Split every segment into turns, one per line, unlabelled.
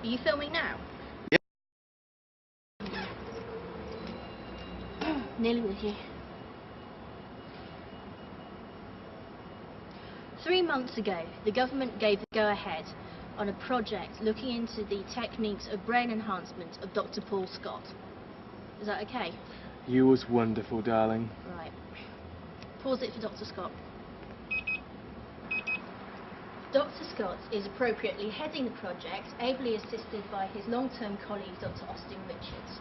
Are you filming now?
Yeah.
Nearly with you. 3 months ago, the government gave the go-ahead on a project looking into the techniques of brain enhancement of Dr. Paul Scott. Is that okay?
You was wonderful, darling.
Right. Pause it for Dr. Scott. Dr. Scott is appropriately heading the project, ably assisted by his long-term colleague, Dr. Austin Richards.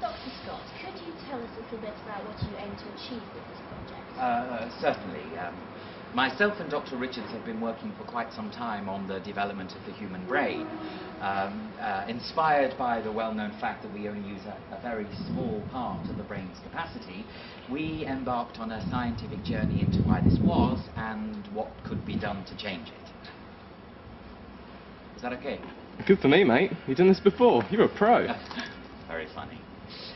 Dr. Scott, could you tell us a little bit about what you aim to achieve with this project?
Certainly. Myself and Dr. Richards have been working for quite some time on the development of the human brain, inspired by the well-known fact that we only use a very small part of the brain's capacity. We embarked on a scientific journey into why this was and what could be done to change it. Is that okay?
Good for me, mate. You've done this before. You're a pro.
Very funny.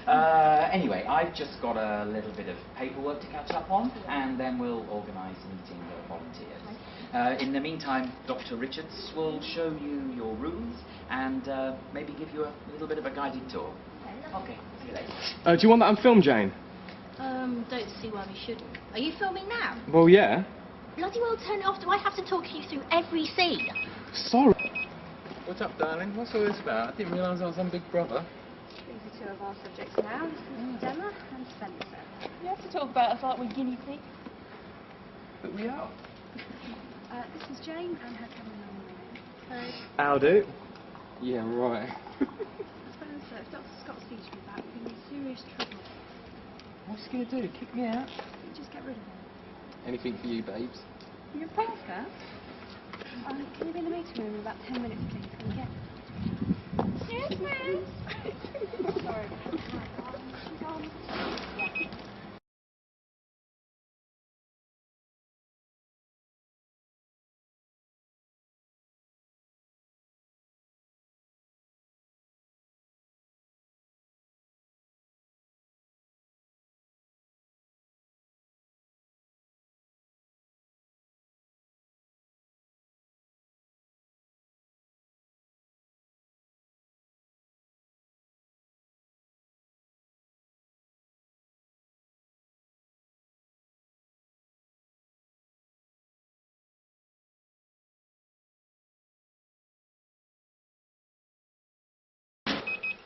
Anyway, I've just got a little bit of paperwork to catch up on, and then we'll organise a meeting of volunteers. In the meantime, Dr. Richards will show you your rooms and maybe give you a little bit of a guided tour. Okay, see you later.
Do you want that on film, Jane?
Don't see why we shouldn't. Are you filming now?
Well, yeah.
Bloody well turn it off. Do I have to talk you through every scene?
Sorry. What's up, darling? What's all this about? I didn't realise I was on Big Brother.
These are two of our subjects now. This is Emma and Spencer.
You have to talk about us like we're guinea pigs.
But we are.
This is Jane and her cameraman.
How'll do? Yeah, right.
Spencer, if Dr. Scott sees you back, we're in serious trouble.
What's he going to do? Kick me out?
You just get rid of him.
Anything for you, babes.
You're a pastor? Can you be in the meeting room in about 10 minutes, please? Can you get... Yes, miss. Sorry.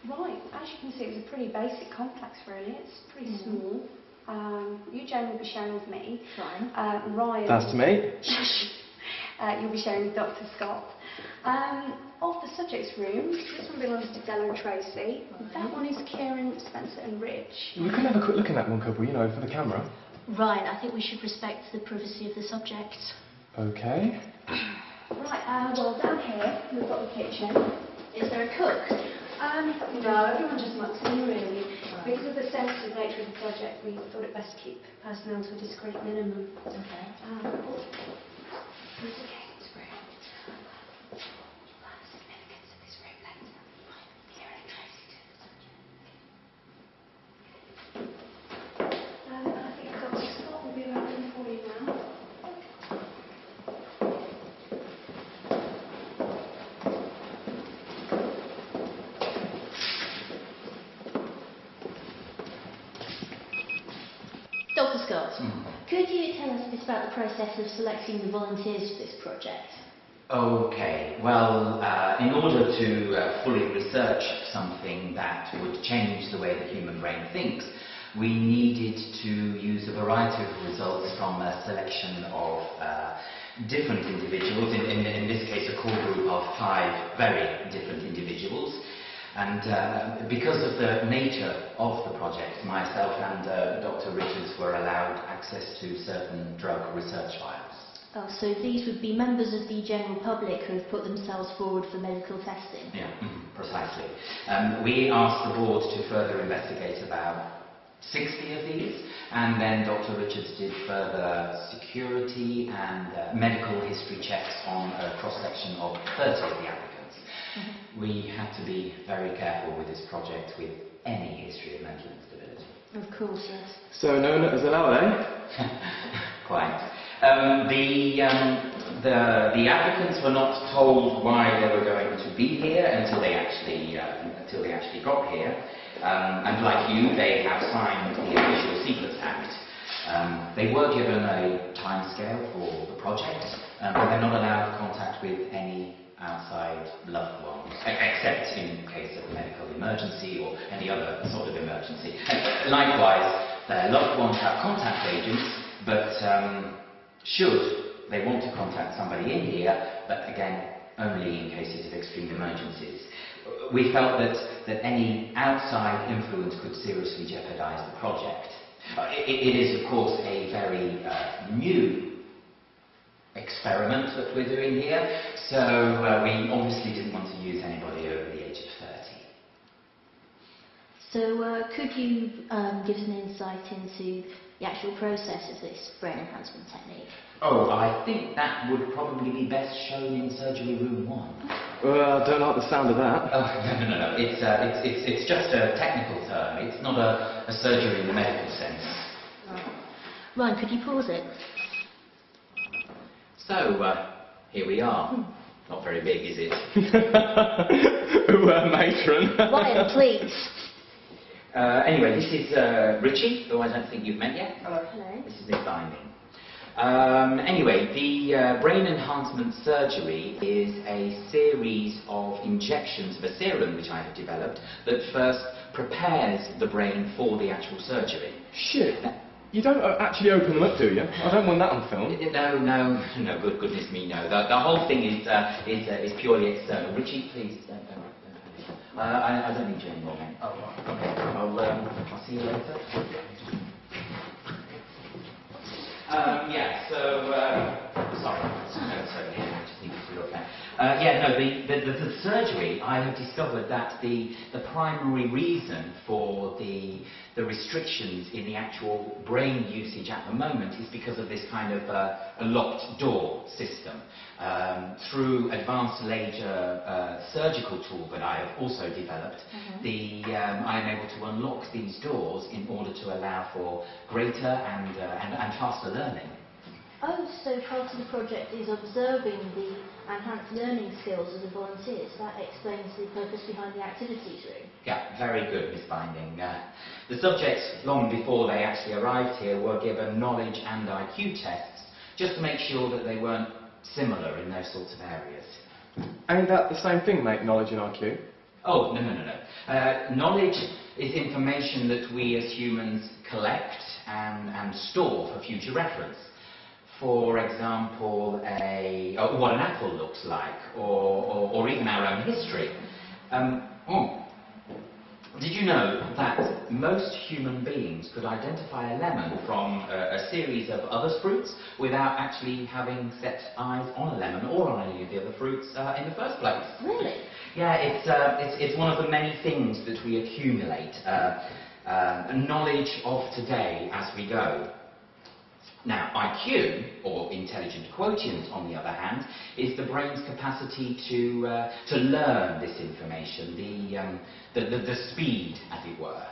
Right, as you can see, it was a pretty basic complex, really. It's pretty small. You, Jane, will be sharing with me.
Fine.
Ryan.
That's me.
You'll be sharing with Dr. Scott. Of the subjects' rooms, this one belongs to Della and Tracy.
Right.
That one is Kieran, Spencer, and Rich.
We can have a quick look at that one, couple, you know, for the camera.
Ryan, I think we should respect the privacy of the subjects.
Okay.
Right, well, down here, we've got the kitchen.
Is there a cook?
No, everyone just mucks in, really. Right. Because of the sensitive nature of the project, we thought it best to keep personnel to a discreet minimum.
Okay.
It's okay, it's great. You'll learn the significance of this room later. Kieran and Tracy do the subject. I think Dr. Scott will be around for you now.
Dr. Scott, could you tell us a bit about the process of selecting the volunteers for this project?
Okay, well, in order to fully research something that would change the way the human brain thinks, we needed to use a variety of results from a selection of different individuals, in this case a core group of 5 very different individuals. And because of the nature of the project, myself and Dr. Richards were allowed access to certain drug research files.
Oh, so these would be members of the general public who have put themselves forward for medical testing?
Yeah, precisely. We asked the board to further investigate about 60 of these, and then Dr. Richards did further security and medical history checks on a cross-section of 30 of the applicants. We had to be very careful with this project with any history of mental instability.
Of course, yes.
So no nutters allowed, eh?
Quite. The applicants were not told why they were going to be here until they actually got here. And like you, they have signed the Official Secrets Act. They were given a timescale for the project, but they're not allowed contact with any outside loved ones, except in case of a medical emergency or any other sort of emergency. Likewise, their loved ones have contact agents, but should they want to contact somebody in here, but again, only in cases of extreme emergencies. We felt that any outside influence could seriously jeopardize the project. It is, of course, a very new experiment that we're doing here, so we obviously didn't want to use anybody over the age of 30.
So could you give us an insight into the actual process of this brain enhancement technique?
Oh, I think that would probably be best shown in surgery room 1.
Well, I don't like the sound of that.
Oh, no. It's just a technical term. It's not a surgery in the medical sense.
Ryan, could you pause it?
So, here we are. Not very big, is it?
Matron.
Ryan, please.
Anyway, this is Richie, who I don't think you've met yet.
Hello. Hello.
This is Miss Binding. Anyway, the brain enhancement surgery is a series of injections of a serum which I have developed that first prepares the brain for the actual surgery.
Shit. You don't actually open them up, do you? I don't want that on film.
No, goodness me, no. The whole thing is purely external. Richie, please, don't. I don't need you anymore, mate. Oh, right. Okay. I'll see you later. Sorry. No, sorry, I just need to look at. The surgery, I have discovered that the primary reason for the restrictions in the actual brain usage at the moment is because of this kind of a locked door system. Through advanced laser surgical tool that I have also developed, I am able to unlock these doors in order to allow for greater and faster learning.
Oh, so part of the project is observing the enhanced learning skills of the volunteers. That explains the purpose behind the activities room.
Yeah, very good, Miss Binding. The subjects, long before they actually arrived here, were given knowledge and IQ tests, just to make sure that they weren't similar in those sorts of areas.
Ain't that the same thing, mate, knowledge and IQ?
Oh, no. Knowledge is information that we as humans collect and store for future reference. For example, what an apple looks like, or even our own history. Did you know that most human beings could identify a lemon from a series of other fruits without actually having set eyes on a lemon or on any of the other fruits in the first place?
Really?
Yeah, it's one of the many things that we accumulate, knowledge of today as we go. Now, IQ, or intelligent quotient, on the other hand, is the brain's capacity to learn this information, the speed, as it were.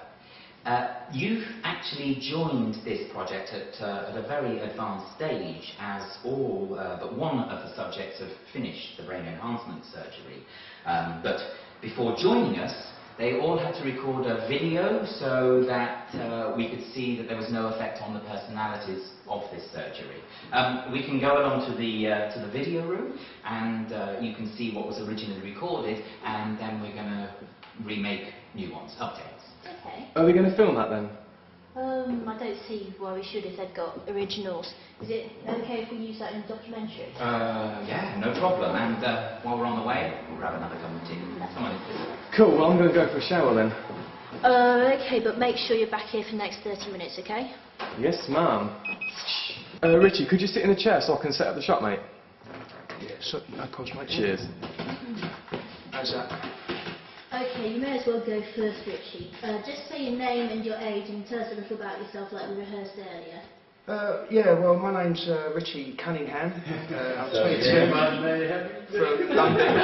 You've actually joined this project at a very advanced stage, as all but one of the subjects have finished the brain enhancement surgery. But before joining us, they all had to record a video so that we could see that there was no effect on the personalities of this surgery. We can go along to the video room, and you can see what was originally recorded, and then we're going to remake new ones, updates.
Okay.
Are we going to film that then?
I don't see why we should if they've got originals. Is it okay if we use that in the documentary?
Yeah, no problem. And while we're on the way, we'll grab another cup of tea. Come on.
Cool, well I'm going to go for a shower then.
Okay, but make sure you're back here for the next 30 minutes, okay?
Yes, ma'am. Richie, could you sit in a chair so I can set up the shot, mate? Yeah, of course, mate. Cheers. How's that?
Okay, you may as well go first, Richie. Just say your name and your age and tell us a little about yourself like we rehearsed earlier.
Well, my name's Richie Cunningham. I'm 22. From London.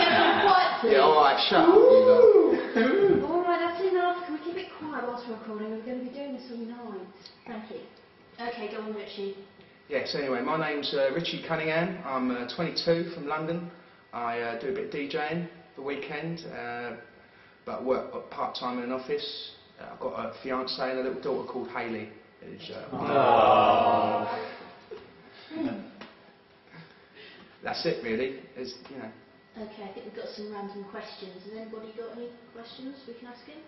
Yeah, alright, shut up, you lot.
Alright, that's enough. Can we keep it quiet whilst we're recording? We're going to be doing this all night.
Thank you. Okay, go on, Richie.
Yes, anyway, my name's Richie Cunningham. I'm 22 from London. I do a bit of DJing the weekend, but work part-time in an office. I've got a fiancée and a little daughter called Hayley. That's it, really. You know.
Okay, I think we've got some random questions. Has anybody got any questions we can ask him?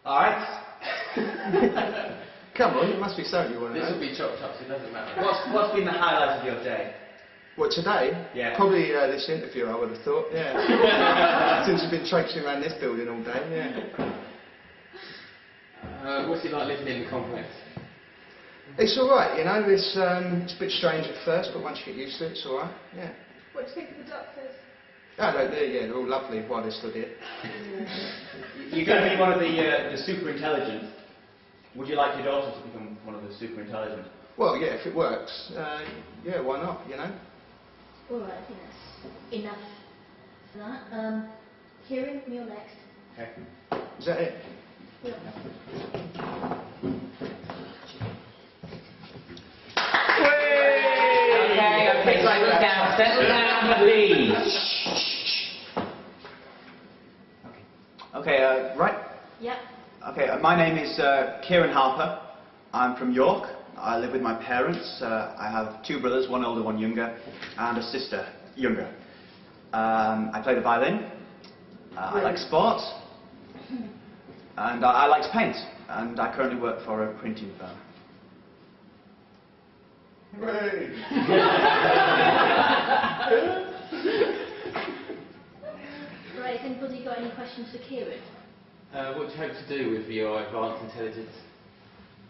Alright.
Come on, it must be something you want to know.
This will be chopped up, so it doesn't matter. What's been the highlight of your day?
What, today?
Yeah.
Probably this interview, I would have thought, yeah. Since you've been traipsing around this building all day, yeah.
What's it like living in the complex?
It's alright, you know, it's a bit strange at first, but once you get used to it, it's alright, yeah.
What do you think of the doctors?
Oh, they're all lovely while they stood here.
You're going to be one of the super intelligent. Would you like your daughter to become one of the super intelligent?
Well, yeah, if it works, yeah, why not, you know?
Alright, I think that's enough for that. Kieran, you're next.
Okay.
Is that it?
Yeah.
Okay, settle down, please.
Okay, right?
Yep.
Okay, my name is Kieran Harper. I'm from York. I live with my parents. I have two brothers, one older, one younger, and a sister, younger. I play the violin. I like sports. And I like to paint. And I currently work for a printing firm.
Hooray!
Right, has anybody got any questions for Kieran?
What do you hope to do with your advanced intelligence?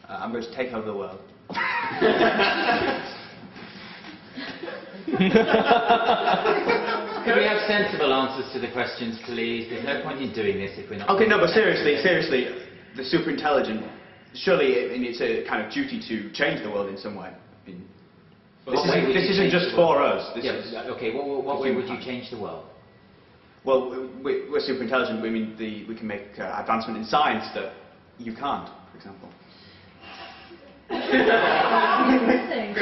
I'm going to take over the world.
Could we have sensible answers to the questions, please? There's no point in doing this if we're not...
Okay, no, but seriously, the super intelligent, surely it's a kind of duty to change the world in some way. This isn't just for us.
Okay, what way would you change the world?
Well, we're super intelligent. I mean, we can make advancement in science that you can't, for example.
Good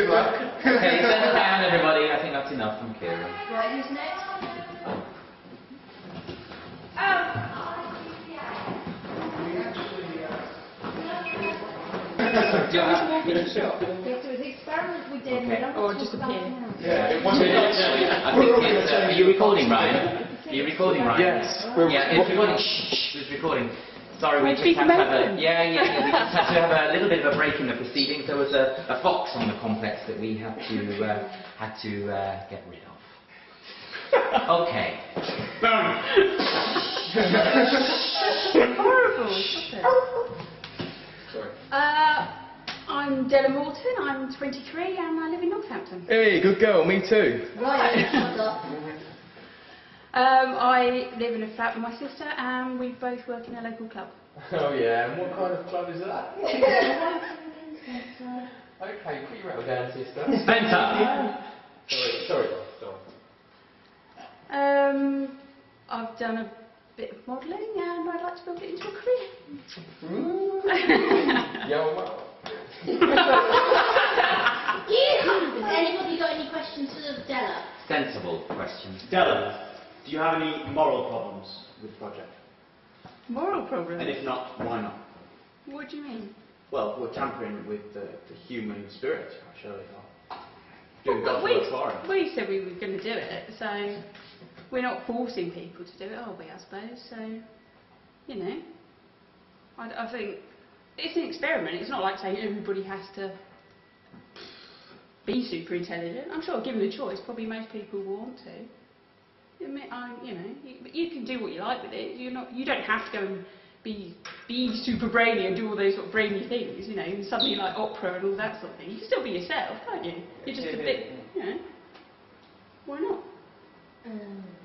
luck.
Okay, settle down, everybody. I think that's enough from Kieran.
Right, who's next?
Do you want me to walk in the shop?
Yes, there was the experiment we did.
Okay.
Or just appear.
Yeah, it wasn't
Actually, I think it's, are you recording, Ryan? Are you recording, Ryan?
Yes.
Yeah, it's recording. Shh, it's recording. Sorry, we just had to have a... Yeah, we just had to have a little bit of a break in the proceedings. There was a fox on the complex that we had to get rid of. Okay.
Horrible.
Sorry.
I'm Della Morton, I'm 23 and I live in Northampton.
Hey, good girl, me too.
Right, shut up.
I live in a flat with my sister and we both work in a local club.
Oh yeah, and what kind of club is that? Okay, put your rattle down, sister.
Spencer!
Sorry,
I've done a bit of modelling and I'd like to build it into a career.
Yeah, well.
Has anybody got any questions for Della?
Sensible questions.
Della, do you have any moral problems with the project?
Moral problem?
And if not, why not?
What do you mean?
Well, we're tampering with the human spirit, surely. Doing
Well,
God's work for him.
we said we were going to do it, so we're not forcing people to do it, are we, I suppose? So, you know, I think it's an experiment. It's not like saying everybody has to be super intelligent. I'm sure, given the choice, probably most people will want to. You know, you can do what you like with it. You don't have to go and be super brainy and do all those sort of brainy things. You know, something like opera and all that sort of thing. You can still be yourself, can't you? You're just a bit, you know. Why not?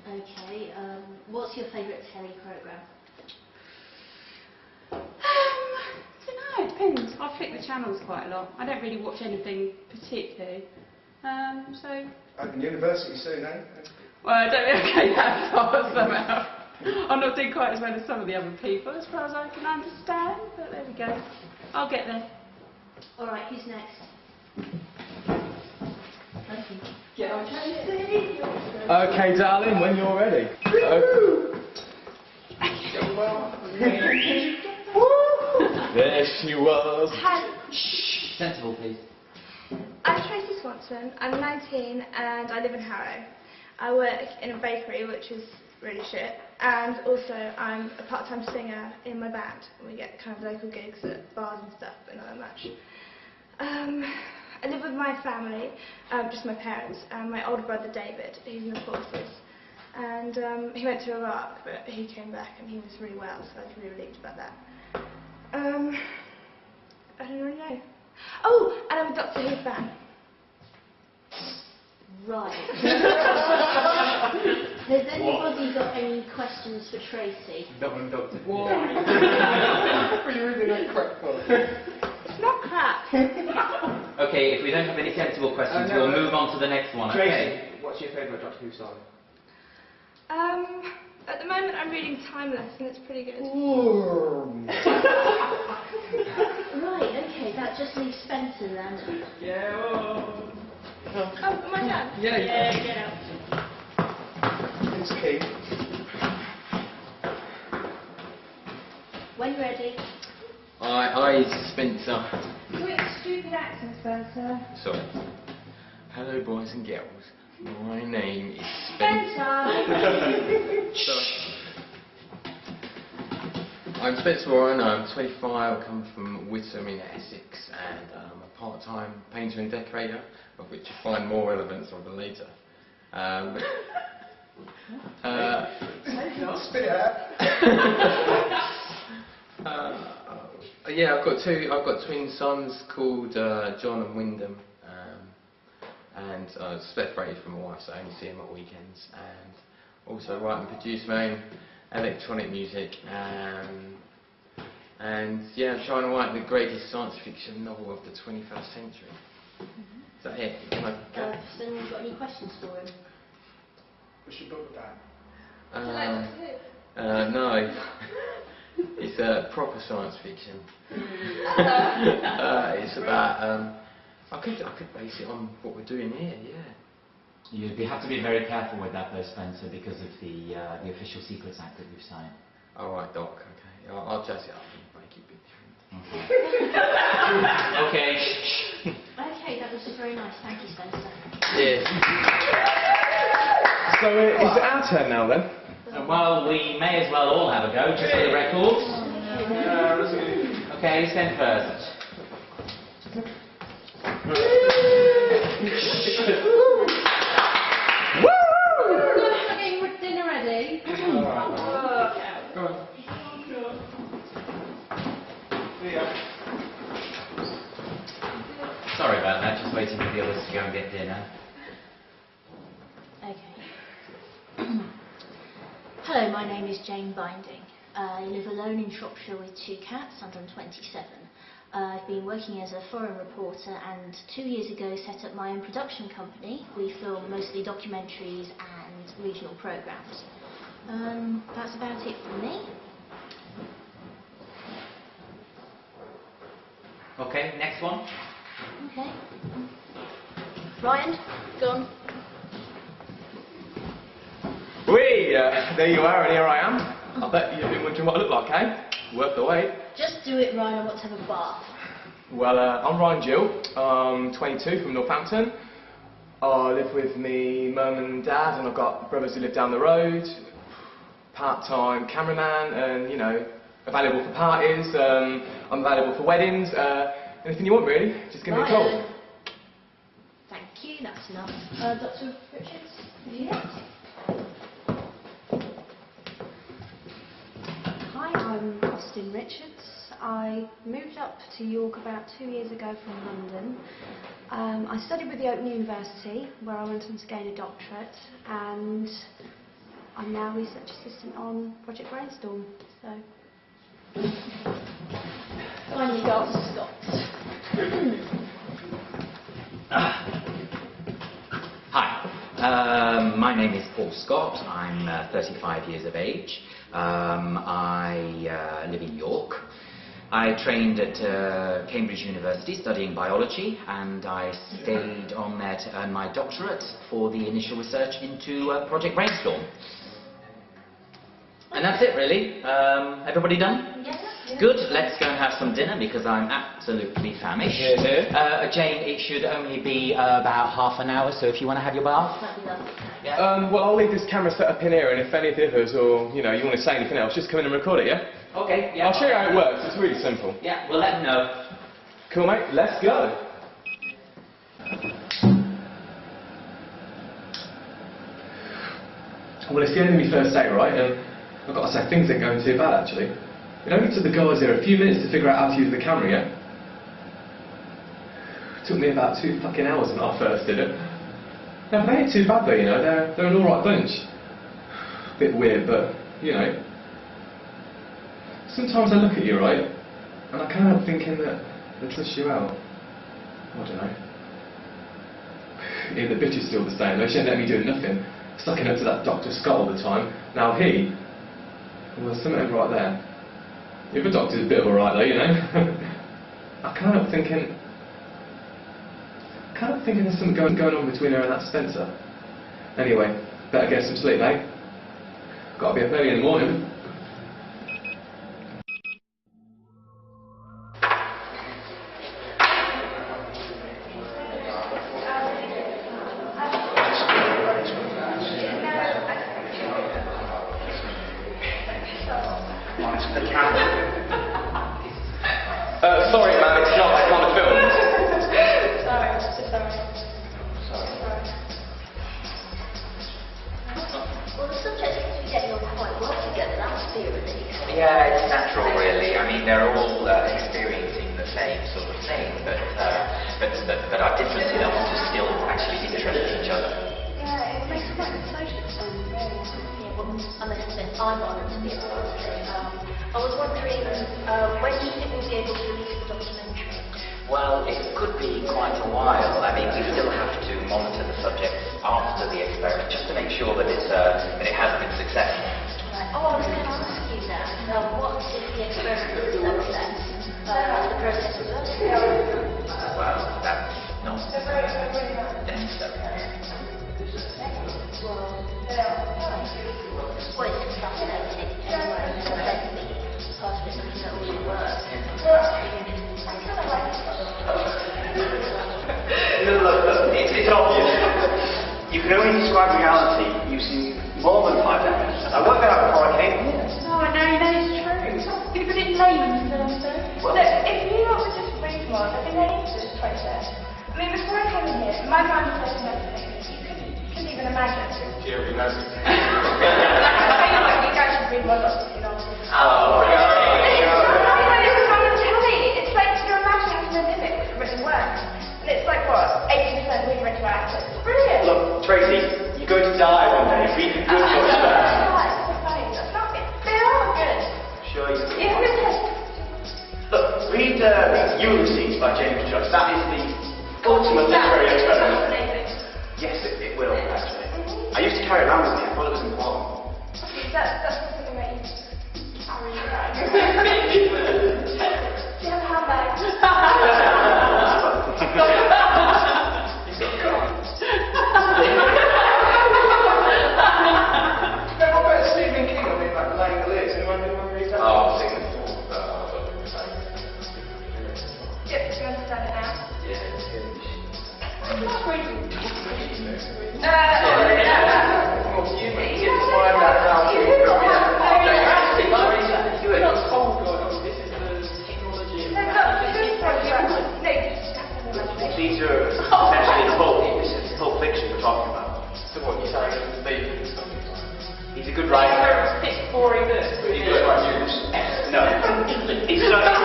Okay. What's your favourite telly programme?
I don't know, it depends. I flick the channels quite a lot. I don't really watch anything particularly. So.
Open university soon, eh?
Well, I don't think I go that far somehow. I'm not doing quite as well as some of the other people, as far as I can understand. But there we go. I'll get there.
All right, who's next?
Okay, darling, when you're ready. There she was.
Hi,
Sensible, please.
I'm Tracy Swanson. I'm 19 and I live in Harrow. I work in a bakery, which is really shit, and also I'm a part-time singer in my band. We get kind of local gigs at bars and stuff, but not that much. I live with my family, just my parents, and my older brother David, he's in the forces. And he went to Iraq, but he came back and he was really well, so I was really relieved about that. I don't really know. Oh, and I'm a Doctor Who fan.
Right. Has anybody got any questions for Tracy?
Dublin Doctor.
It's not crap.
Okay, if we don't have any sensible questions,
No,
we'll move on to the next one.
Tracy,
Okay.
what's your favourite Doctor Who song?
At the moment I'm reading Timeless and it's pretty good.
Right, okay, that just leaves Spencer then.
Yeah. Whoa.
Oh, am I done?
Yeah, get out.
It's key.
When you're ready.
Aye, Spencer.
Quick, stupid accent, Spencer.
Sorry. Hello, boys and girls. My name is Spencer.
Spencer!
I'm Spencer Warren, I'm 25, I come from Whittam in Essex, and I'm a part-time painter and decorator, of which you find more relevance on the later.
Spit it out.
Yeah, I've got twin sons called John and Wyndham, and separated from my wife, so I only see them at weekends, and also write and produce my own electronic music, and yeah, I'm trying to write the greatest science fiction novel of the 21st century. Is that it? Can I go?
Has anyone got any questions for him?
What's your book about?
No. It's proper science fiction. It's about, I could base it on what we're doing here, yeah.
You have to be very careful with that though, Spencer, because of the Official Secrets Act that you've signed.
Alright, Doc, okay. I'll jazz it up and make it a bit different.
Okay.
Okay, that was very nice. Thank you, Spencer.
Yeah. So, is it our turn now then?
Well, we may as well all have a go, just for the records. Okay, who's sent first?
Getting dinner ready.
Go on.
Sorry about that, just waiting for the others to go and get dinner.
Okay. Hello, my name is Jane Binding. I live alone in Shropshire with 2 cats, and I'm 27. I've been working as a foreign reporter and 2 years ago set up my own production company. We film mostly documentaries and regional programmes. That's about it from me.
Okay, next one.
Okay. Ryan, go on.
There you are, and here I am. I bet you've been wondering what I look like, eh? Worth the wait.
Just do it, Ryan. I want to have a bath.
Well, I'm Ryan Gill. I'm 22 from Northampton. I live with me mum and dad, and I've got brothers who live down the road. Part-time cameraman, and you know, available for parties. I'm available for weddings. Anything you want, really. Just give me a call.
Thank you. That's enough. Dr. Richards.
Yes. Hi, I'm Austin Richards. I moved up to York about 2 years ago from London. I studied with the Open University, where I went on to gain a doctorate, and I'm now research assistant on Project Brainstorm. So.
Finally, Dr. Scott.
Hi, my name is Paul Scott. I'm 35 years of age. I live in York. I trained at Cambridge University studying biology, and I stayed on there to earn my doctorate for the initial research into Project Brainstorm. And that's it, really. Everybody done?
Yes.
Good. Let's go and have some dinner because I'm absolutely famished. Jane, it should only be about half an hour, so if you want to have your bath.
That'd be lovely.
Yeah.
Well, I'll leave this camera set up in here, and if any of the others, or you want to say anything else, just come in and record it, yeah?
Okay, yeah.
I'll show you how it works. It's really simple.
Yeah, we'll let them know.
Cool, mate. Let's go. Well, it's the end of my first day, right? And I've got to say, things ain't going too bad, actually. It only took the guys here a few minutes to figure out how to use the camera, yeah? It took me about 2 fucking hours when I first did it. Now, they ain't too bad, though, They're an alright bunch. Bit weird, but, sometimes I look at you, right? And I can't help thinking that they trust you out. I don't know. Yeah, the bitch is still the same, though. She ain't let me do nothing. Sucking up to that Dr. Scott all the time. Now well, there's something right there. The other doctor's a bit alright though, I can't help thinking there's something going on between her and that Spencer. Anyway, better get some sleep, eh? Gotta be up early in the morning. Sorry, ma'am, it's not. I can't film.
Sorry, just sorry.
Well, the subject seems to be getting on quite well together. That's really.
Yeah, it's natural, really. I mean, they're all experiencing the same sort of thing, but our difference enough to still actually interest each other.
Yeah, it makes quite a social experience, really.
Yeah, well, I must admit, I'm honoured to be a part of it. I was wondering, when do you think we'll be able to release the documentary?
Well, it could be quite a while. I mean, we still have to monitor the subjects after the experiment, just to make sure that it has been successful.
Right. Oh, I was going to ask you that. What if the experiment is a success? How's the process of that?
Well, that's not necessary.
Well, it's fascinating. Anyway, so let me part of it looking at all your work.
Look, it's obvious. You can only describe reality using more than 5 minutes. I worked that out before I came here.
No, I know, it's true. You put it in layman's terms, though. Well, look, if New York was just Brainstorm, I'd be ready to this process. I mean, before I came in here, my mind was open up to things you couldn't even imagine.
Jerry knows.
I tell you what, you guys should read my books, you know.
Oh,
It's like you're imagining to mimic written words. And it's like, what, 80% we've written out. It's brilliant.
Look, Tracy, you're going to die one day. Read the good books first.
That's so funny. That's not it. They are good.
Sure you do.
Yeah, who's this?
Look, read Ulysses by James Joyce. That is the ultimate literary experiment. Yes, it will, actually. I used to carry it around with me. I thought it was important.
That's something that you carry around. Do you have a handbag?
What about Stephen King? I mean, like laying the lids. Anyone read that?
Oh, I've seen it before.
Do you understand it now?
These are essentially Pulp Fiction we're talking about.
So what, you're saying Stephen?
He's a good writer.
Boring books.
He's good at news.
No. He's certainly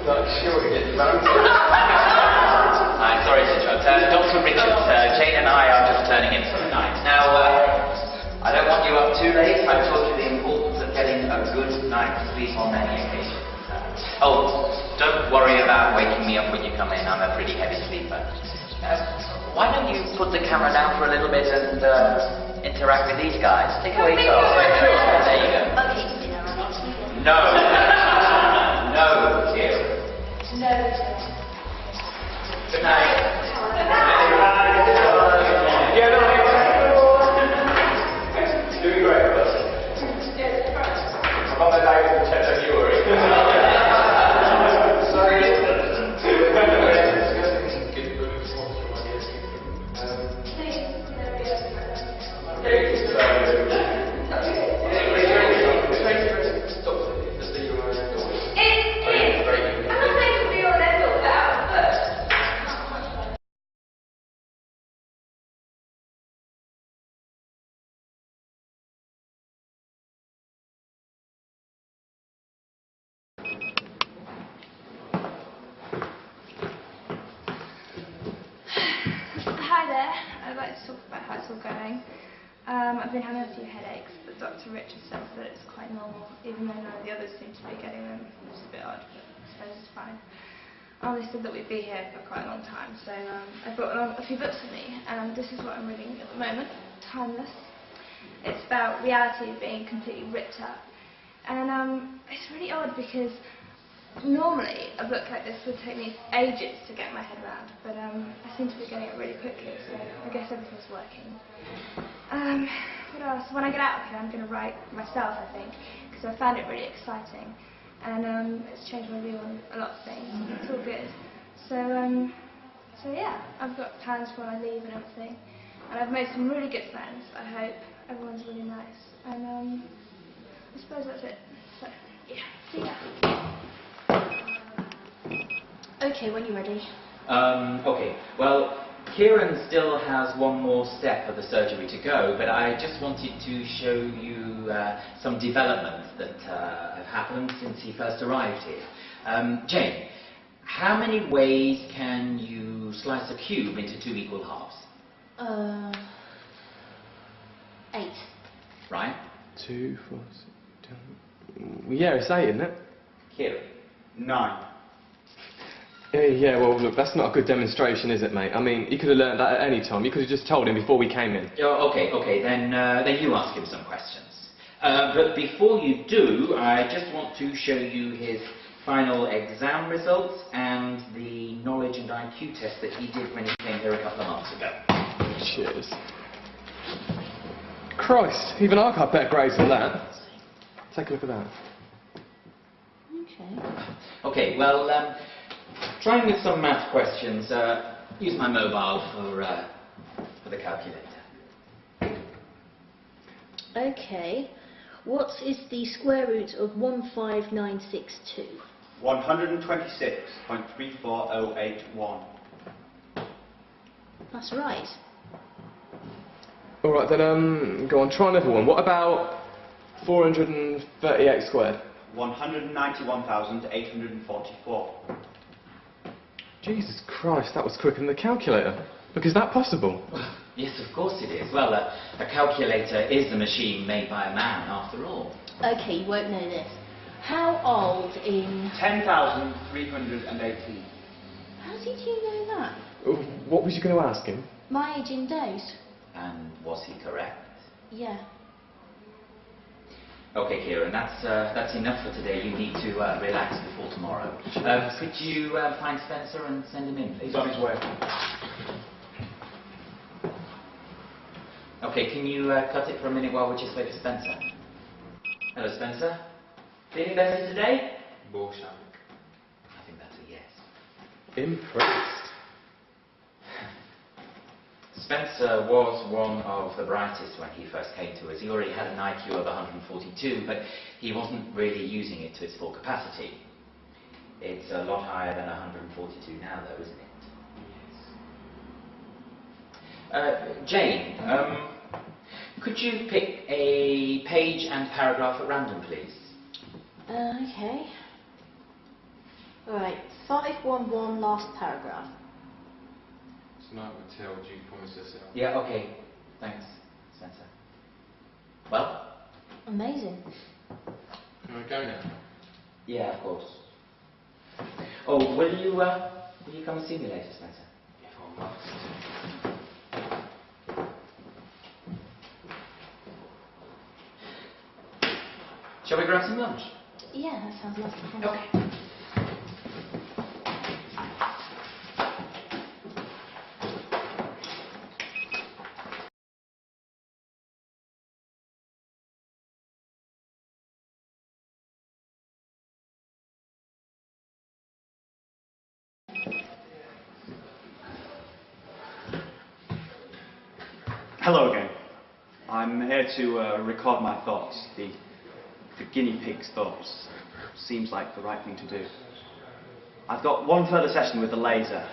Like, sure to get married.
I'm sorry to interrupt. Dr. Richards, Jane and I are just turning in for the night. Now, I don't want you up too late. I've told you the importance of getting a good night's sleep on any occasion. Don't worry about waking me up when you come in. I'm a pretty heavy sleeper. Why don't you put the camera down for a little bit and interact with these guys? Take away Charles. There you go.
Okay, you know,
No. No, Kieran.
No.
Good night.
Yeah, no, it's doing great. I've got my bag to check on you, worry.
Hi there. I'd like to talk about how it's all going. I've been having a few headaches, but Dr. Richard says that it's quite normal, even though none of the others seem to be getting them, which is a bit odd, but I suppose it's fine. They said that we'd be here for quite a long time, so I brought along a few books with me, and this is what I'm reading at the moment, Timeless. It's about reality being completely ripped up, and it's really odd because normally a book like this would take me ages to get my head around, but I seem to be getting it really quickly, so I guess everything's working. What else? When I get out of here I'm going to write myself, I think, because I found it really exciting, and it's changed my view on a lot of things. It's all good. So yeah, I've got plans for when I leave and everything, and I've made some really good friends. I hope everyone's really nice, and I suppose that's it. So yeah, see ya.
Okay, when you're ready.
Okay, well, Kieran still has one more step of the surgery to go, but I just wanted to show you some developments that have happened since he first arrived here. Jane, how many ways can you slice a cube into 2 equal halves?
8.
Right?
2, 4, 6, 10. Yeah, it's 8, isn't it?
Kieran?
9.
Yeah, well, look, that's not a good demonstration, is it, mate? I mean, he could have learned that at any time. You could have just told him before we came in.
Oh, okay, then you ask him some questions. But before you do, I just want to show you his final exam results and the knowledge and IQ test that he did when he came here a couple of months ago.
Cheers. Christ, even I got better grades than that. Take a look at that.
Okay.
Okay, well, trying with some math questions. Use my mobile for the calculator.
Okay. What is the square root of 15962?
126.34081.
That's right.
All right, then, go on, try another one. What about 438 squared?
191,844.
Jesus Christ, that was quicker than the calculator. Look, is that possible?
Yes, of course it is. Well, a calculator is a machine made by a man, after all.
Okay, you won't know this. How old in...
10,318.
How did you know that?
What was you going to ask him?
My age in days.
And was he correct?
Yeah.
Okay, Kieran, that's enough for today. You need to relax before tomorrow. Could you find Spencer and send him in, please?
He's on his way.
Okay, can you cut it for a minute while we just wait for Spencer? Hello, Spencer. Feeling better today?
Bullshit.
I think that's a yes.
Impressed.
Spencer was one of the brightest when he first came to us. He already had an IQ of 142, but he wasn't really using it to its full capacity. It's a lot higher than 142 now, though, isn't it? Jane, could you pick a page and paragraph at random, please?
Okay. Alright, 511 last paragraph.
Tonight Matilda, you promised us out.
Yeah, okay. Thanks, Spencer. Well?
Amazing.
Can I go now?
Yeah, of course. Oh, will you come and see me later, Spencer?
If I must.
Shall we grab some lunch?
Yeah, that sounds lovely. Thank
Okay.
you.
Hello again. I'm here to record my thoughts, the guinea pig's thoughts. Seems like the right thing to do. I've got one further session with the laser,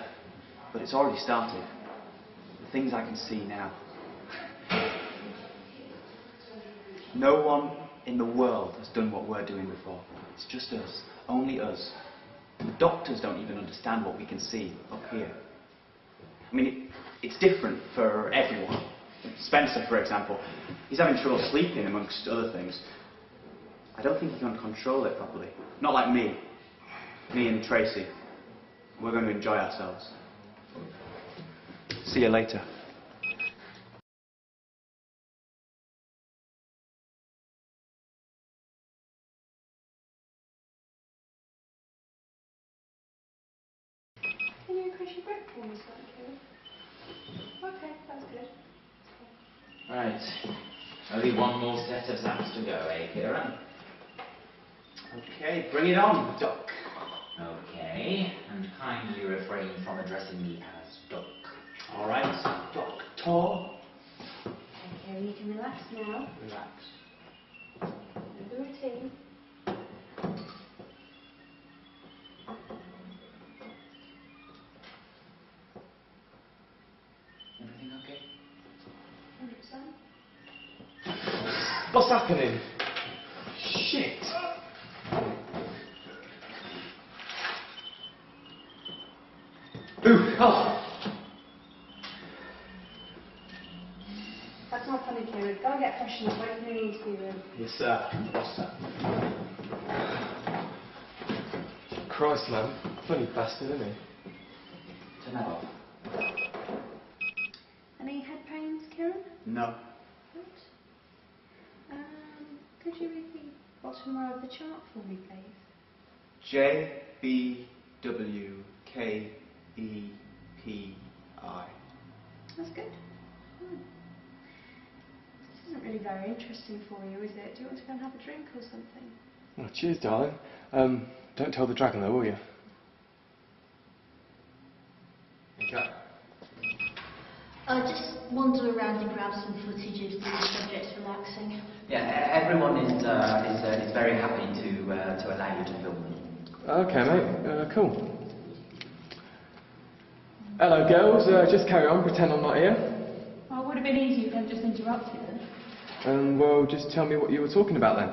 but it's already started. The things I can see now. No one in the world has done what we're doing before. It's just us, only us. The doctors don't even understand what we can see up here. I mean, it's different for everyone. Spencer, for example, he's having trouble sleeping, amongst other things. I don't think he can control it properly. Not like me. Me and Tracy. We're going to enjoy ourselves. See you later.
Can you crush your bread for me, Karen? Okay, that's good.
Right. Only one more set of zaps to go, eh, Kieran?
Okay, bring it on, Doc.
Okay. And kindly refrain from addressing me as Doc.
All right, Doctor.
Okay, you can relax now.
Relax.
Do the routine.
Everything okay?
100%.
What's happening? Shit! Ooh, oh!
That's not funny, Kieran. Go and get freshened up. Wait for me in the interview room.
Yes, sir. Yes, sir.
Christ, man. Funny bastard, isn't he?
Turn that off.
Any head pains, Kieran?
No.
Good. Could you read the bottom row of the chart for me, please?
JBWKEPI.
That's good. This isn't really very interesting for you, is it? Do you want to go and have a drink or something?
Oh, cheers, darling. Don't tell the dragon, though, will you? Okay.
Just wander around and grab some footage of the subjects relaxing.
Yeah, everyone is very happy to allow you to film them.
Okay, mate. Cool. Hello, girls. Just carry on. Pretend I'm not here.
Well, it would have been easier if I'd just interrupted them.
Well, just tell me what you were talking about then.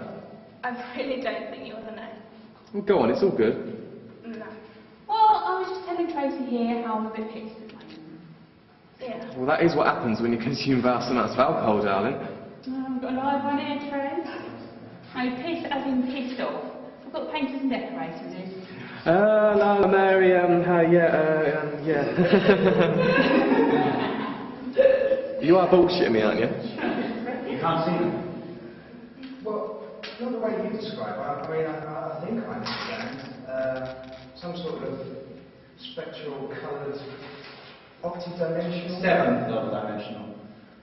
I really don't think you want to know.
Well, go on. It's all good.
No.
Well, I was just telling Tracy here how I'm a bit pissed at the moment.
Yeah.
Well, that is what happens when you consume vast amounts of alcohol, darling.
I've got a live one here, Trez. I'm pissed as in pissed off. I've got the painters and decorators in.
No, Mary, yeah. You are bullshitting me, aren't you?
You can't see them.
Well, not the way you describe it. I mean, I think I understand. Some sort of spectral, coloured, octi-dimensional.
Seventh level dimensional.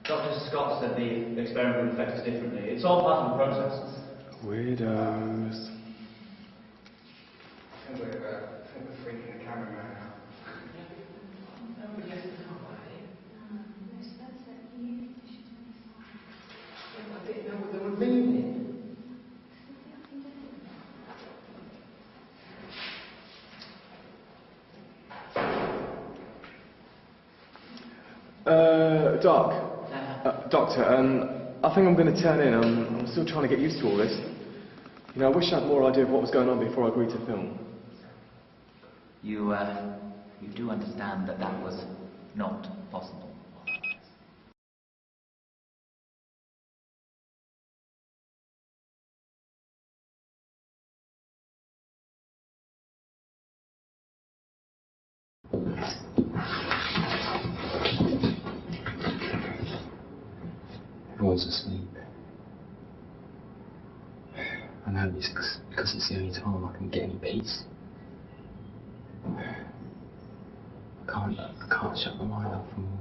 Dr. Scott said the experiment would affect us differently. It's all part of the process.
Weirdos.
I think we're freaking the cameraman out.
I didn't know what they were meaning.
Doctor, I think I'm going to turn in. I'm still trying to get used to all this. You know, I wish I had more idea of what was going on before I agreed to film.
You do understand that that was not possible.
Everyone's asleep. And know this because it's the only time I can get any peace. I can't shut my mind off from all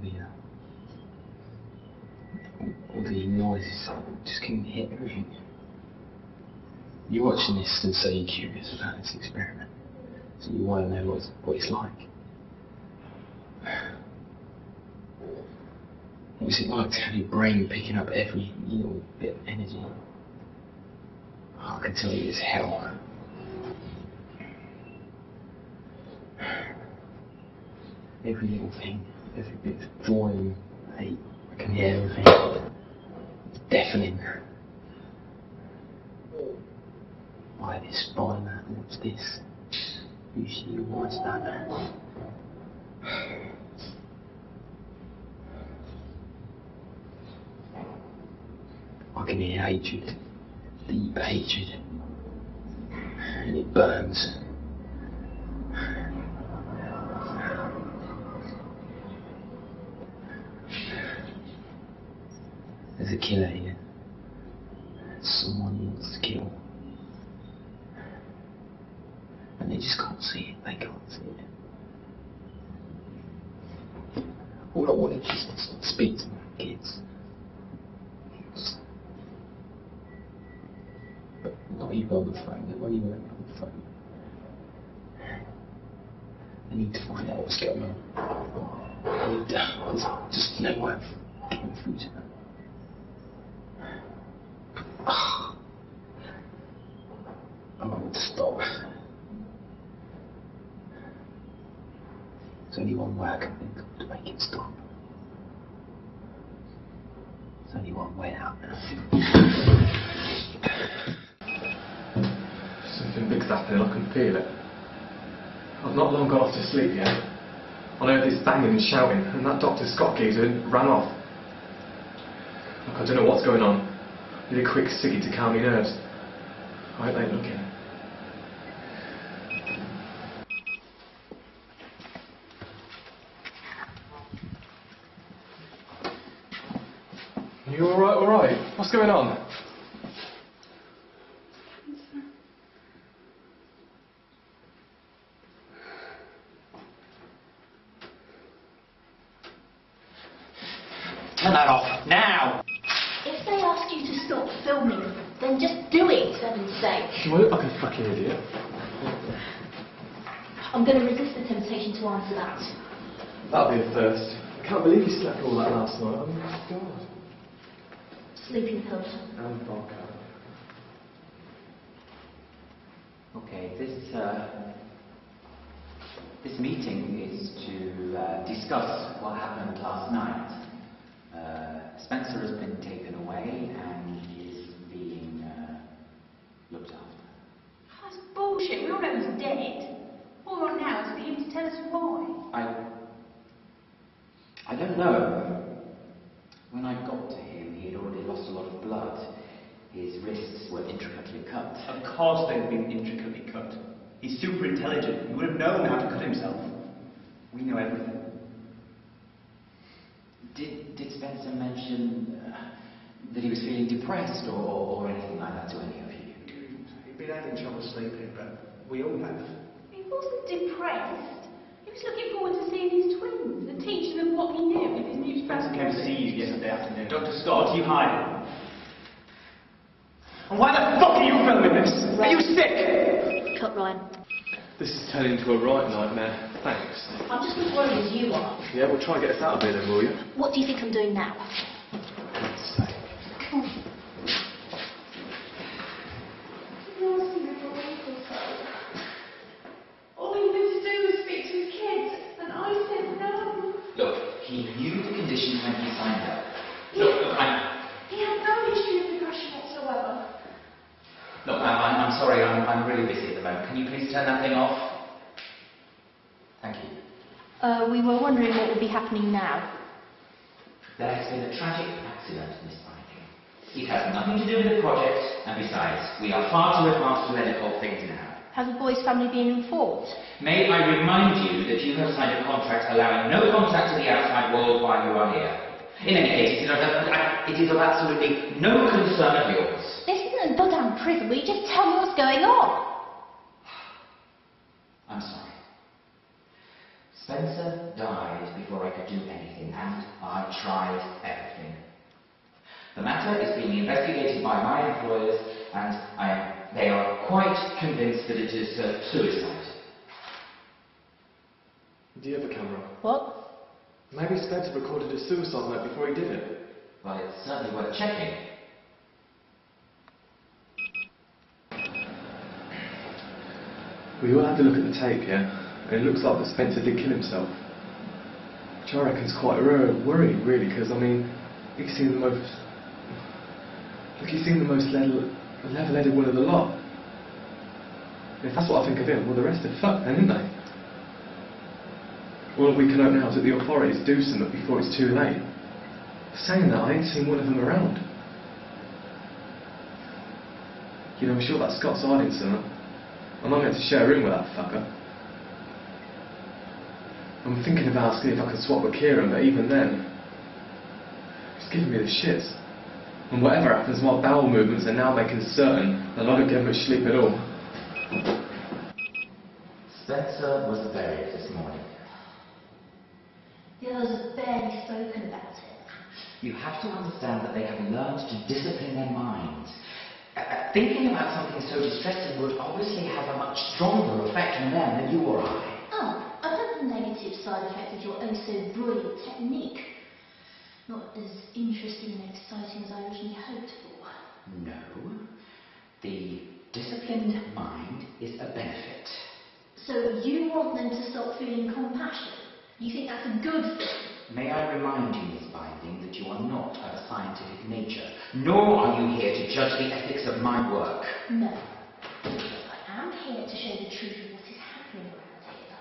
the noises. Just can hit everything. You're watching this and so you're curious about this experiment. So you want to know what it's like. What's it like to have your brain picking up every little bit of energy? I can tell you it's hell. Every little thing, every bit of joy and hate, I can hear everything. It's deafening. Why this, buy that, what's this? You see, what's that? I can hear hatred, deep hatred, and it burns. There's a killer here. Someone he wants to kill. And they just can't see it. They can't see it. All I want is just to speak to my kids. But not even on the phone. They won't even let me on the phone. I need to find out what's going on. There's just no way of getting through to them. I'm not going to stop. There's only one way I can think of to make it stop. There's only one way out now. Something big's happening, I can feel it. I've not long got off to sleep yet. I heard this banging and shouting, and that Dr. Scott geezer ran off. Look, I don't know what's going on. Need a quick ciggy to calm my nerves. I hope they ain't looking. You alright? What's going on?
Turn that off, now!
If they ask you to stop filming, then just do it, for heaven's sake.
You look like a fucking idiot.
I'm going to resist the temptation to answer that.
That'll be a first. I can't believe you slept all that last night. Oh my god.
Sleeping pills.
And vodka.
Okay, this meeting is to discuss what happened last night. Spencer has been taken away and is being looked after.
That's bullshit. We all know he's dead. All we want now is for him to tell us why.
I don't know. When I got to him, he had already lost a lot of blood. His wrists were intricately cut.
Of course they've been intricately cut. He's super intelligent. He would have known how to cut himself. We know everything.
Did Spencer mention that he was feeling depressed or anything like that to any of you?
He'd been having trouble sleeping, but we all have.
He wasn't depressed. He was looking forward to seeing his twins and teaching them what he knew with his new
Spencer came to see you yesterday afternoon. Dr. Scott, you hiding. And why the fuck are you filming this? Are you sick?
Cut, Ryan.
This is turning into a right nightmare. Thanks.
I'm just as worried as you are.
Yeah, well try and get us out of here then, will you?
What do you think I'm doing now? Come on.
All he wanted to do was speak to his kids, and I said no.
Look, he knew the conditions when he signed up.
He had no history of aggression whatsoever.
Look, I'm sorry, I'm really busy at the moment. Can you please turn that thing off? Thank you.
We were wondering what would be happening now.
There has been a tragic accident, Miss Barrington. It has nothing to do with the project, and besides, we are far too advanced to let it hold things now.
Has the boy's family been informed?
May I remind you that you have signed a contract allowing no contact to the outside world while you are here. In any case, it is of absolutely no concern of yours.
This isn't a isn't goddamn prison. Will you just tell me what's going on?
I'm sorry. Spencer died before I could do anything, and I tried everything. The matter is being investigated by my employers, and they are quite convinced that it is suicide.
Do you have a camera?
What?
Maybe Spencer recorded a suicide note before he did it.
Well, it's certainly worth checking.
We all had to look at the tape, yeah? And it looks like that Spencer did kill himself. Which I reckon is quite worrying, really, because, I mean, he seemed the most... Look, he seemed the most level-headed one of the lot. And if that's what I think of him, well, the rest are fucked then, aren't they? All we can hope now is that the authorities do something before it's too late. Saying that, I ain't seen one of them around. You know, I'm sure that Scott's hiding something. I'm not meant to share a room with that fucker. I'm thinking of asking if I could swap with Kieran, but even then, he's giving me the shits. And whatever happens, my bowel movements are now making certain that I don't get much sleep at all.
Spencer was buried this morning.
The others have barely spoken about it.
You have to understand that they have learned to discipline their minds. Thinking about something so distressing would obviously have a much stronger effect on them than you or I.
Oh, I've heard the negative side effect of your oh so brilliant technique. Not as interesting and exciting as I originally hoped for.
No. The disciplined mind is a benefit.
So you want them to stop feeling compassion? You think that's a good thing?
May I remind you, Miss Binding, that you are not of a scientific nature, nor are you here to judge the ethics of my work.
No. I am here to show the truth of what is happening around here.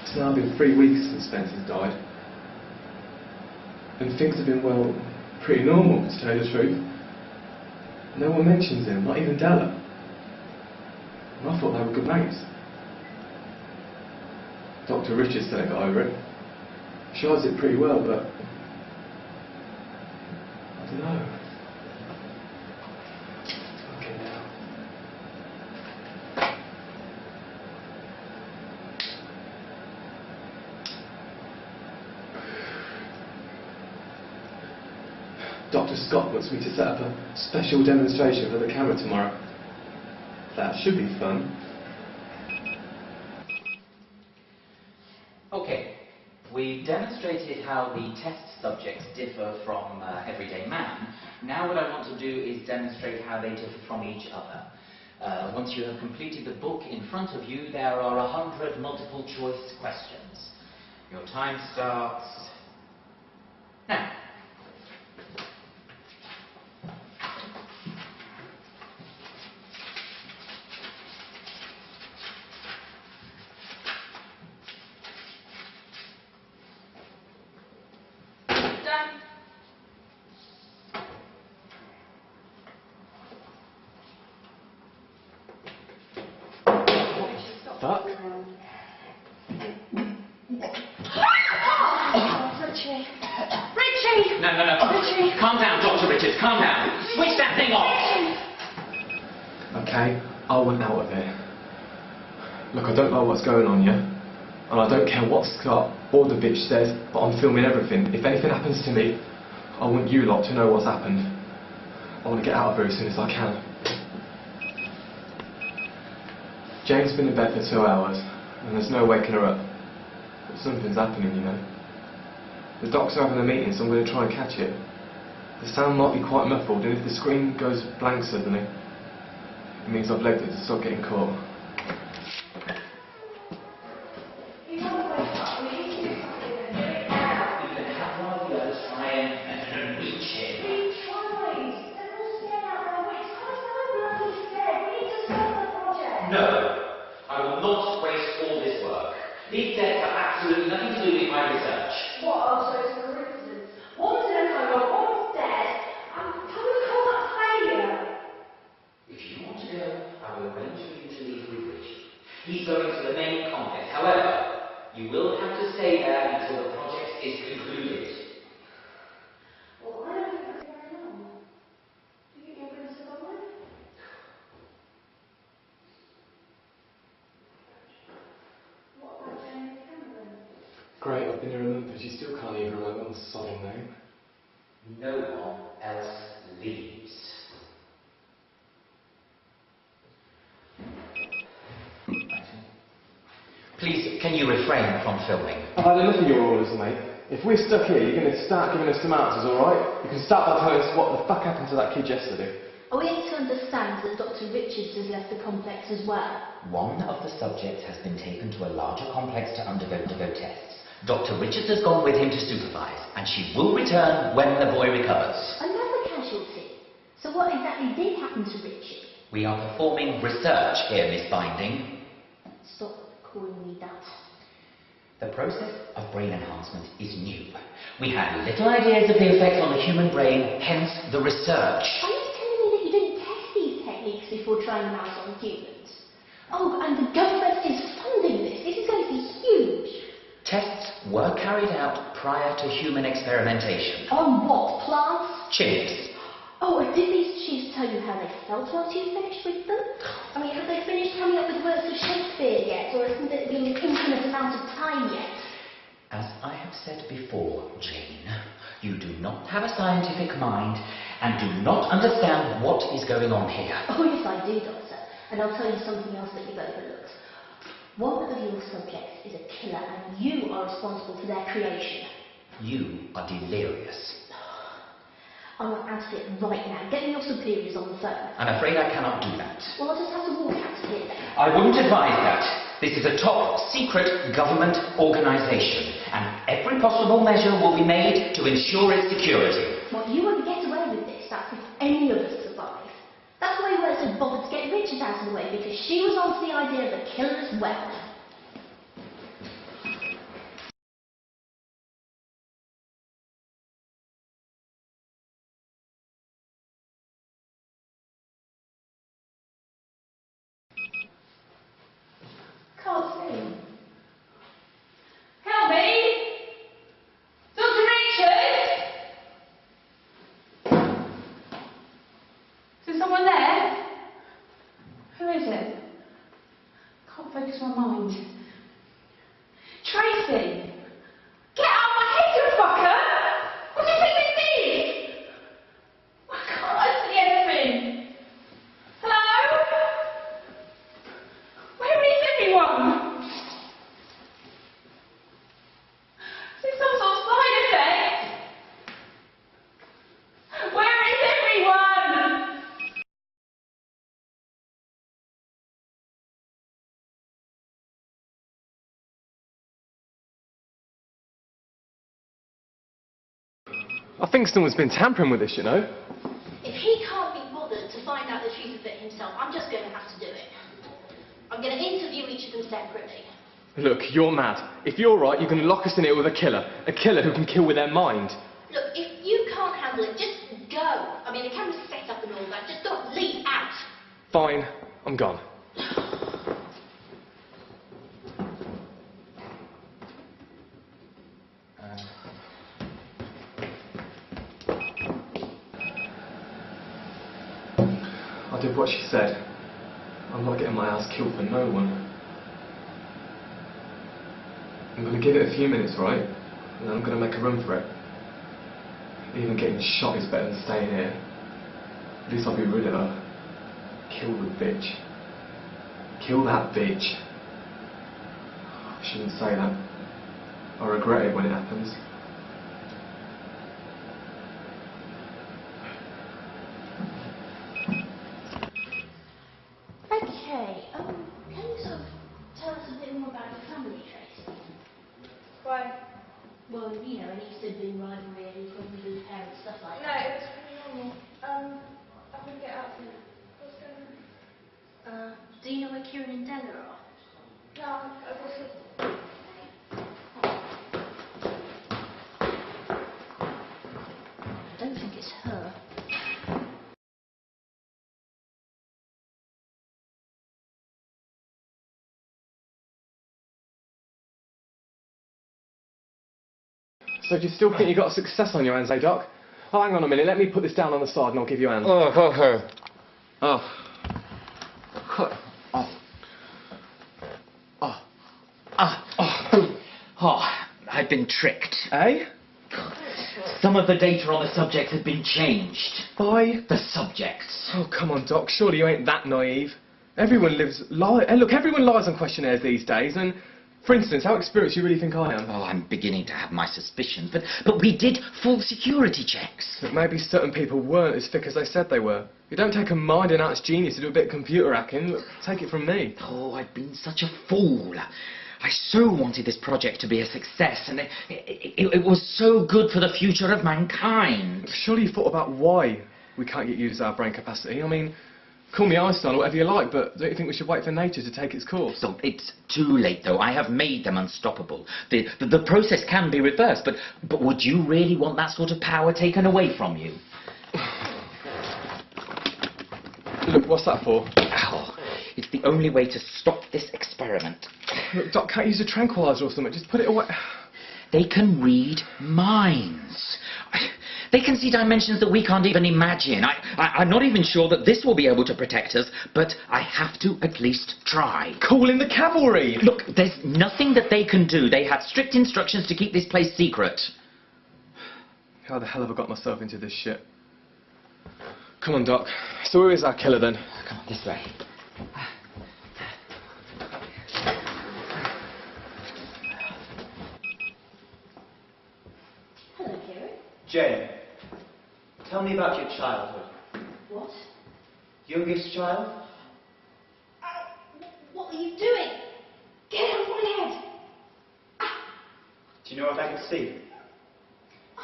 It's now been 3 weeks since Spencer's died. And things have been, well, pretty normal, to tell you the truth. No one mentions him, not even Della. And I thought they were good mates. Dr. Richards said I got over it. She hides it pretty well, but I don't know. Okay now. Dr. Scott wants me to set up a special demonstration for the camera tomorrow. That should be fun.
Okay, we demonstrated how the test subjects differ from everyday man. Now what I want to do is demonstrate how they differ from each other. Once you have completed the book in front of you, there are 100 multiple choice questions. Your time starts now.
Fuck.
Richie.
No.
Richie.
Calm down, Dr. Richards, calm down. Switch that thing off.
Okay, I want out of here. Look, I don't know what's going on, yeah? And I don't care what Scott or the bitch says, but I'm filming everything. If anything happens to me, I want you lot to know what's happened. I want to get out of here as soon as I can. Jane's been in bed for 2 hours, and there's no waking her up. But something's happening, you know. The doc's having a meeting, so I'm going to try and catch it. The sound might be quite muffled, and if the screen goes blank suddenly, it means I've legged it to stop getting caught.
No, I will not waste all this work. These deaths have absolutely nothing to do with my research.
What are those coincidences? One's in a coma, one's dead. How would you call that failure?
If you want to go, I will arrange for you to leave with Richie. He's going to the main complex. However, you will have to stay there until the project is concluded.
Great, I've been here a month, but you still can't even remember my sodding name.
No one else leaves. Please, can you refrain from filming?
I've had enough of your orders, mate. If we're stuck here, you're going to start giving us some answers, alright? You can start by telling us what the fuck happened to that kid yesterday.
Are we able to understand that Dr. Richards has left the complex as well?
One of the subjects has been taken to a larger complex to undergo tests. Dr. Richards has gone with him to supervise, and she will return when the boy recovers.
Another casualty. So what exactly did happen to Richard?
We are performing research here, Miss Binding.
Stop calling me that.
The process of brain enhancement is new. We had little ideas of the effect on the human brain, hence the research.
Are you telling me that you didn't test these techniques before trying them out on humans? Oh, and the government is funding this. This is going to be huge.
Tests were carried out prior to human experimentation.
On what? Plants?
Chimps.
Oh, and did these chiefs tell you how they felt once you finished with them? I mean, have they finished coming up with works of Shakespeare yet, or hasn't it been an infinite amount of time yet?
As I have said before, Jane, you do not have a scientific mind and do not understand what is going on here.
Oh, yes, I do, Doctor. And I'll tell you something else that you've overlooked. One of your subjects is a killer, and you are responsible for their creation.
You are delirious.
I want answer it right now. Get me your superiors on the phone.
I'm afraid I cannot do that.
Well, I'll just have to walk out of here then.
I wouldn't advise that. This is a top secret government organisation, and every possible measure will be made to ensure its security.
Well, you won't get away with this. That's if any of us survive. That's why we weren't so bothered to get Richard out of the way, because she was onto the idea of a killer as well. Can't see.
Help me! Dr. Richard! Is there someone there? Who is it? Can't focus my mind. Tracy! Get out of my head, you fucker! What do you think this is? I can't see anything. Hello? Where is everyone? Is this some sort of side effect? Where is everyone?
I think someone's been tampering with this, you know.
If he can't be bothered to find out the truth of it himself, I'm just going to have to do it. I'm going to interview each of them separately.
Look, you're mad. If you're right, you're going to lock us in here with a killer who can kill with their mind.
Look, if you can't handle it, just go. I mean, the camera's set up and all that. Just don't leave out.
Fine, I'm gone. I did what she said. I'm not getting my ass killed for no one. I'm going to give it a few minutes, right? And then I'm going to make a run for it. Even getting shot is better than staying here. At least I'll be rid of her. Kill the bitch. Kill that bitch. I shouldn't say that. I'll regret it when it happens.
Okay, can you sort of tell us a bit more about your family, Tracy?
Why?
Well, you know, any sibling rivalry, any problems with parents, stuff like
No,
that.
it was pretty normal. I'm gonna get out of here. What's going on?
Do you know where Kieran and Della are?
No, I've got to...
I don't think it's her.
So do you still think you got success on your hands, eh, Doc? Oh, hang on a minute, let me put this down on the side and I'll give you a hand.
I've been tricked.
Eh?
Some of the data on the subjects has been changed.
By?
The subjects.
Oh, come on, Doc. Surely you ain't that naive. Everyone look, everyone lies on questionnaires these days, and, for instance, how experienced you really think I am?
Oh, I'm beginning to have my suspicions, but we did full security checks.
Look, maybe certain people weren't as thick as they said they were. You don't take a mind and arts genius to do a bit of computer hacking. Look, take it from me.
Oh, I've been such a fool. I so wanted this project to be a success, and it was so good for the future of mankind.
Surely you thought about why we can't get used our brain capacity. I mean, call me Einstein or whatever you like, but don't you think we should wait for nature to take its course?
So it's too late, though. I have made them unstoppable. The process can be reversed, but would you really want that sort of power taken away from you?
Look, what's that for?
Oh, it's the only way to stop this experiment.
Look, Doc, can't you use a tranquilizer or something? Just put it away.
They can read minds. They can see dimensions that we can't even imagine. I'm not even sure that this will be able to protect us, but I have to at least try.
Call in the cavalry!
Look, there's nothing that they can do. They had strict instructions to keep this place secret.
How the hell have I got myself into this shit? Come on, Doc. So who is our killer then?
Come on, this way.
Hello, Kieran.
Jane, tell me about your childhood.
What?
Youngest child?
What are you doing? Get out of my head!
Do you know what I can see?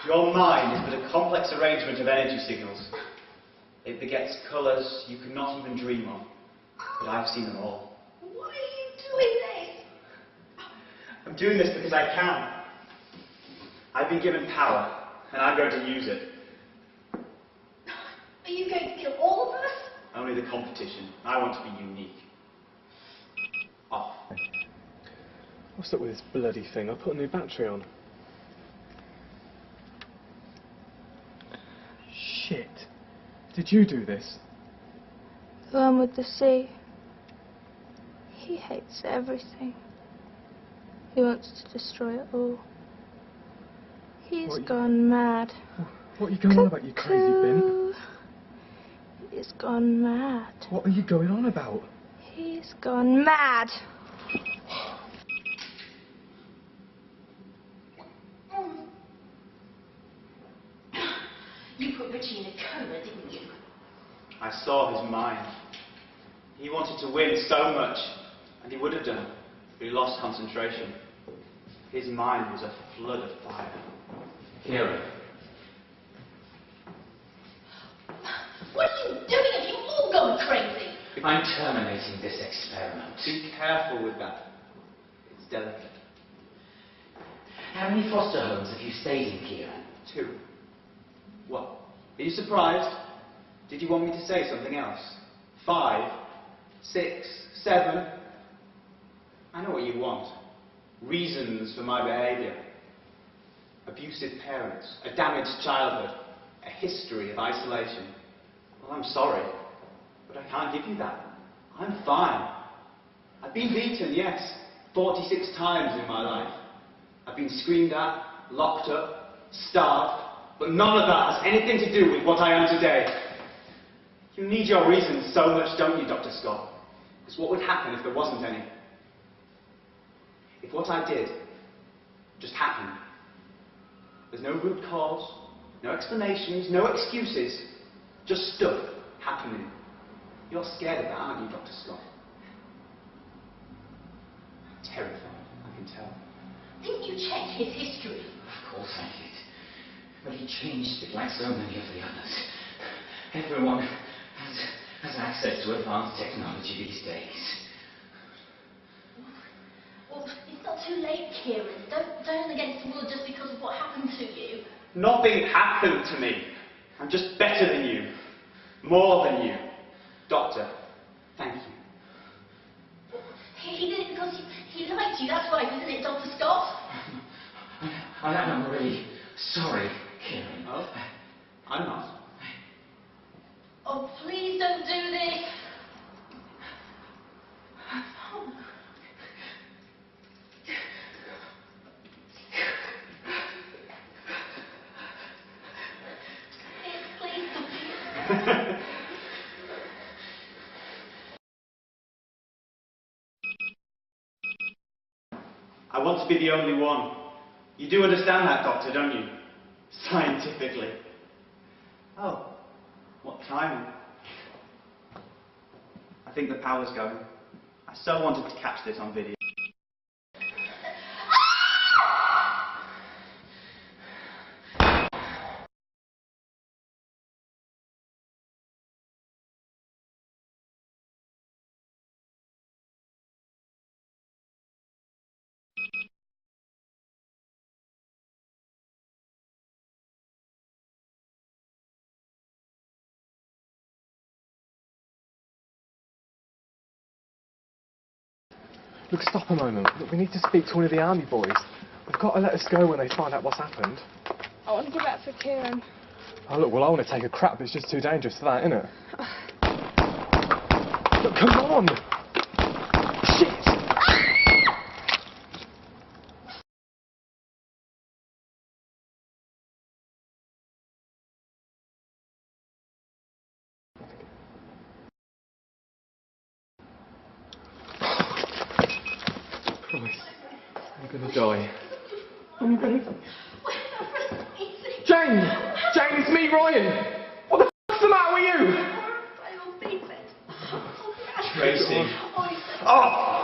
Your mind is but a complex arrangement of energy signals. It begets colours you could not even dream of. But I've seen them all.
Why are you doing this?
I'm doing this because I can. I've been given power, and I'm going to use it.
Are you going to kill all of us?
Only the competition. I want to be unique. Off.
What's up with this bloody thing? I put a new battery on. Shit. Did you do this?
The one with the sea. He hates everything. He wants to destroy it all. He's gone mad.
What are you going on about, you crazy bin?
He's gone mad.
What are you going on about?
He's gone mad.
You put Richie in a coma, didn't you?
I saw his mind. He wanted to win so much, and he would have done, but he lost concentration. His mind was a flood of fire.
Kieran.
What are you doing? Have you all gone crazy?
I'm terminating this experiment.
Be careful with that. It's delicate.
How many foster homes have you stayed in, Kieran?
2. What? Are you surprised? Did you want me to say something else? 5? 6? 7? I know what you want. Reasons for my behaviour. Abusive parents, a damaged childhood, a history of isolation. Well, I'm sorry, but I can't give you that. I'm fine. I've been beaten, yes, 46 times in my life. I've been screamed at, locked up, starved, but none of that has anything to do with what I am today. You need your reasons so much, don't you, Dr. Scott? Because what would happen if there wasn't any? If what I did just happened, there's no root cause, no explanations, no excuses, just stuff happening. You're scared of that, aren't you, Dr. Scott? Terrified, I can tell.
Didn't you check his history?
Of course I did. But he changed it like so many of the others. Everyone has access to advanced technology these days.
Well, it's not too late, Kieran. Don't turn against the world just because of what happened to you.
Nothing happened to me. I'm just better than you. More than you. Doctor, thank you.
He did it because he liked you. That's right, isn't it, Dr. Scott?
I'm really sorry, Kieran.
Oh, I'm not.
Oh, please don't do this. Oh.
I want to be the only one. You do understand that, Doctor, don't you? Scientifically. Oh, what time? I think the power's going. I so wanted to catch this on video.
Look, stop a moment. Look, we need to speak to one of the army boys. They've got to let us go when they find out what's happened.
I want to go back for Kieran.
Oh, look, well, I want to take a crap, but it's just too dangerous for that, isn't it? Look, come on! Shit! Christ, I'm gonna die. I'm gonna... Jane! Jane, it's me, Ryan! What the f***'s the matter with you?
Tracy.
Oh!